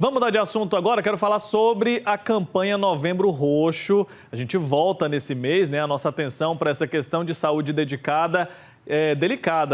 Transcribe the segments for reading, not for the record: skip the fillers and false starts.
Vamos mudar de assunto agora, quero falar sobre a campanha Novembro Roxo. A gente volta nesse mês, né, a nossa atenção para essa questão de saúde delicada,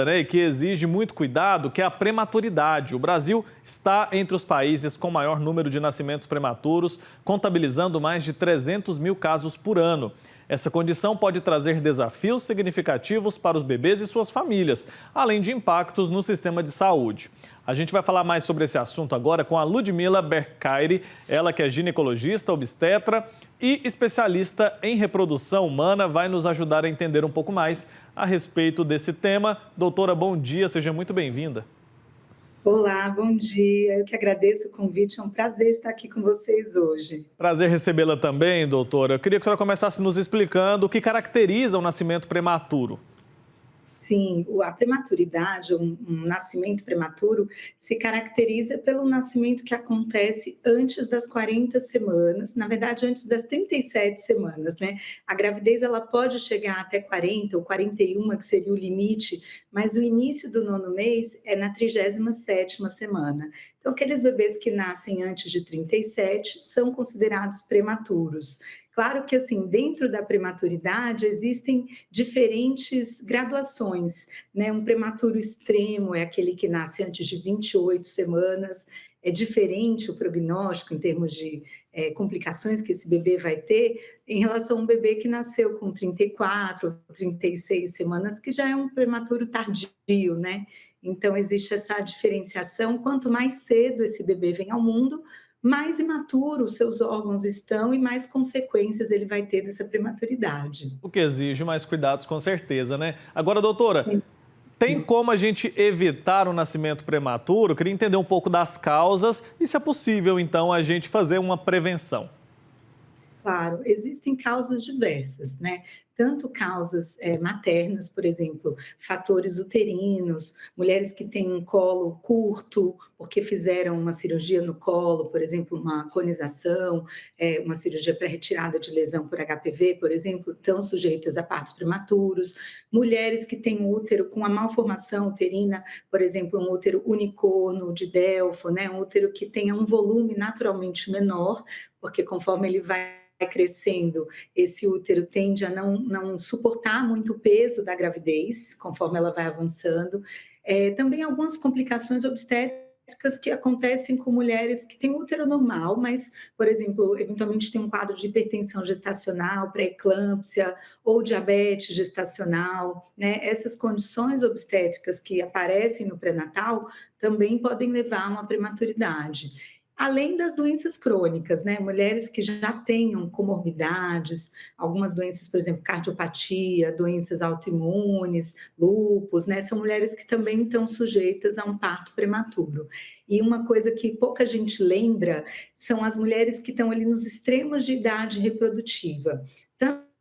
né, e que exige muito cuidado, que é a prematuridade. O Brasil está entre os países com maior número de nascimentos prematuros, contabilizando mais de 300 mil casos por ano. Essa condição pode trazer desafios significativos para os bebês e suas famílias, além de impactos no sistema de saúde. A gente vai falar mais sobre esse assunto agora com a Ludmila Bercaire, ela que é ginecologista, obstetra e especialista em reprodução humana, vai nos ajudar a entender um pouco mais a respeito desse tema. Doutora, bom dia, seja muito bem-vinda. Olá, bom dia. Eu que agradeço o convite, é um prazer estar aqui com vocês hoje. Prazer recebê-la também, doutora. Eu queria que a senhora começasse nos explicando o que caracteriza o nascimento prematuro. Sim, a prematuridade, um nascimento prematuro, se caracteriza pelo nascimento que acontece antes das 40 semanas, na verdade, antes das 37 semanas, né? A gravidez, ela pode chegar até 40 ou 41, que seria o limite, mas o início do nono mês é na 37ª semana. Então, aqueles bebês que nascem antes de 37 são considerados prematuros. Claro que, assim, dentro da prematuridade existem diferentes graduações, né? Um prematuro extremo é aquele que nasce antes de 28 semanas, é diferente o prognóstico em termos de complicações que esse bebê vai ter em relação a um bebê que nasceu com 34, 36 semanas, que já é um prematuro tardio, né? Então, existe essa diferenciação. Quanto mais cedo esse bebê vem ao mundo, mais imaturo os seus órgãos estão e mais consequências ele vai ter dessa prematuridade. O que exige mais cuidados, com certeza, né? Agora, doutora, tem como a gente evitar o nascimento prematuro? Eu queria entender um pouco das causas e, se é possível, então, a gente fazer uma prevenção. Claro, existem causas diversas, né? Tanto causas maternas, por exemplo, fatores uterinos, mulheres que têm um colo curto, porque fizeram uma cirurgia no colo, por exemplo, uma conização, uma cirurgia para retirada de lesão por HPV, por exemplo, estão sujeitas a partos prematuros. Mulheres que têm útero com uma malformação uterina, por exemplo, um útero unicorno de Delfo, né? Um útero que tenha um volume naturalmente menor, porque conforme ele vai crescendo, esse útero tende a não suportar muito o peso da gravidez, conforme ela vai avançando. Também algumas complicações obstétricas que acontecem com mulheres que têm útero normal, mas, por exemplo, eventualmente tem um quadro de hipertensão gestacional, pré-eclâmpsia ou diabetes gestacional, né? Essas condições obstétricas que aparecem no pré-natal também podem levar a uma prematuridade. Além das doenças crônicas, né? Mulheres que já tenham comorbidades, algumas doenças, por exemplo, cardiopatia, doenças autoimunes, lúpus, né? São mulheres que também estão sujeitas a um parto prematuro. E uma coisa que pouca gente lembra são as mulheres que estão ali nos extremos de idade reprodutiva.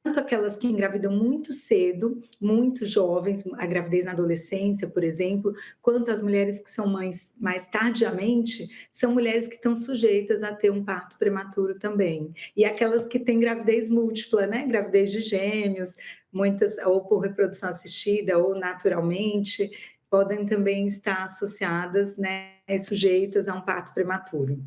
Tanto aquelas que engravidam muito cedo, muito jovens, a gravidez na adolescência, por exemplo, quanto as mulheres que são mães mais tardiamente, são mulheres que estão sujeitas a ter um parto prematuro também. E aquelas que têm gravidez múltipla, né? Gravidez de gêmeos, muitas ou por reprodução assistida ou naturalmente, podem também estar associadas, né, sujeitas a um parto prematuro.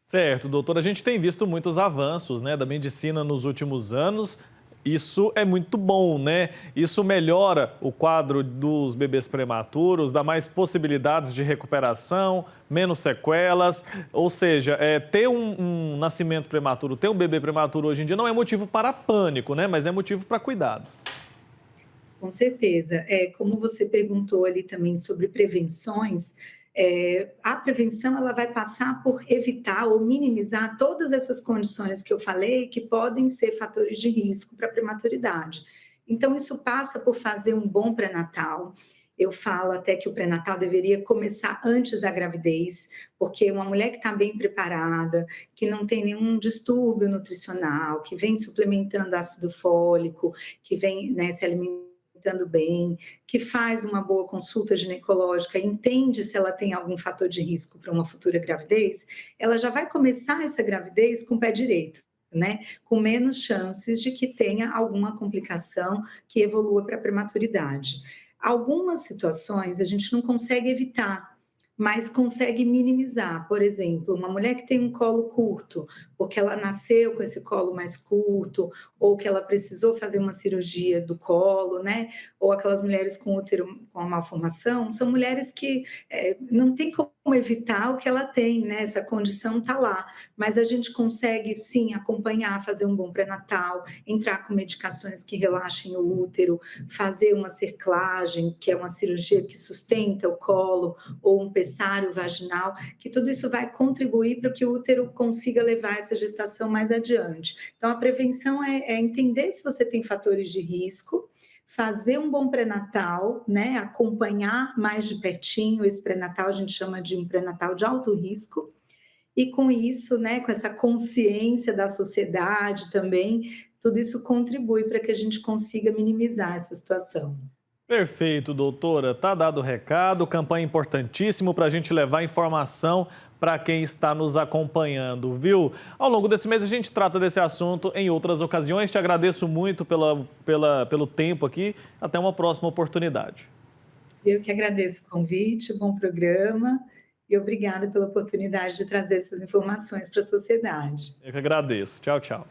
Certo, doutora, a gente tem visto muitos avanços, né, da medicina nos últimos anos. Isso é muito bom, né? Isso melhora o quadro dos bebês prematuros, dá mais possibilidades de recuperação, menos sequelas. Ou seja, ter um nascimento prematuro, ter um bebê prematuro hoje em dia não é motivo para pânico, né? Mas é motivo para cuidado. Com certeza. Como você perguntou ali também sobre prevenções, a prevenção ela vai passar por evitar ou minimizar todas essas condições que eu falei que podem ser fatores de risco para a prematuridade. Então, isso passa por fazer um bom pré-natal. Eu falo até que o pré-natal deveria começar antes da gravidez, porque uma mulher que está bem preparada, que não tem nenhum distúrbio nutricional, que vem suplementando ácido fólico, que vem, né, se alimentando bem, que faz uma boa consulta ginecológica, entende se ela tem algum fator de risco para uma futura gravidez, ela já vai começar essa gravidez com o pé direito, né? Com menos chances de que tenha alguma complicação que evolua para a prematuridade. Algumas situações a gente não consegue evitar, mas consegue minimizar. Por exemplo, uma mulher que tem um colo curto, porque ela nasceu com esse colo mais curto, ou que ela precisou fazer uma cirurgia do colo, né? Ou aquelas mulheres com útero com a malformação, são mulheres que não tem como evitar o que ela tem, né? Essa condição está lá, mas a gente consegue sim acompanhar, fazer um bom pré-natal, entrar com medicações que relaxem o útero, fazer uma cerclagem, que é uma cirurgia que sustenta o colo, ou um pessário vaginal, que tudo isso vai contribuir para que o útero consiga levar essa gestação mais adiante. Então, a prevenção é entender se você tem fatores de risco, fazer um bom pré-natal, né? Acompanhar mais de pertinho esse pré-natal, a gente chama de um pré-natal de alto risco, e com isso, né, com essa consciência da sociedade também, tudo isso contribui para que a gente consiga minimizar essa situação. Perfeito, doutora. Tá dado o recado. Campanha importantíssimo para a gente levar informação para quem está nos acompanhando, viu? Ao longo desse mês a gente trata desse assunto em outras ocasiões. Te agradeço muito pelo tempo aqui. Até uma próxima oportunidade. Eu que agradeço o convite, bom programa e obrigada pela oportunidade de trazer essas informações para a sociedade. Eu que agradeço. Tchau, tchau.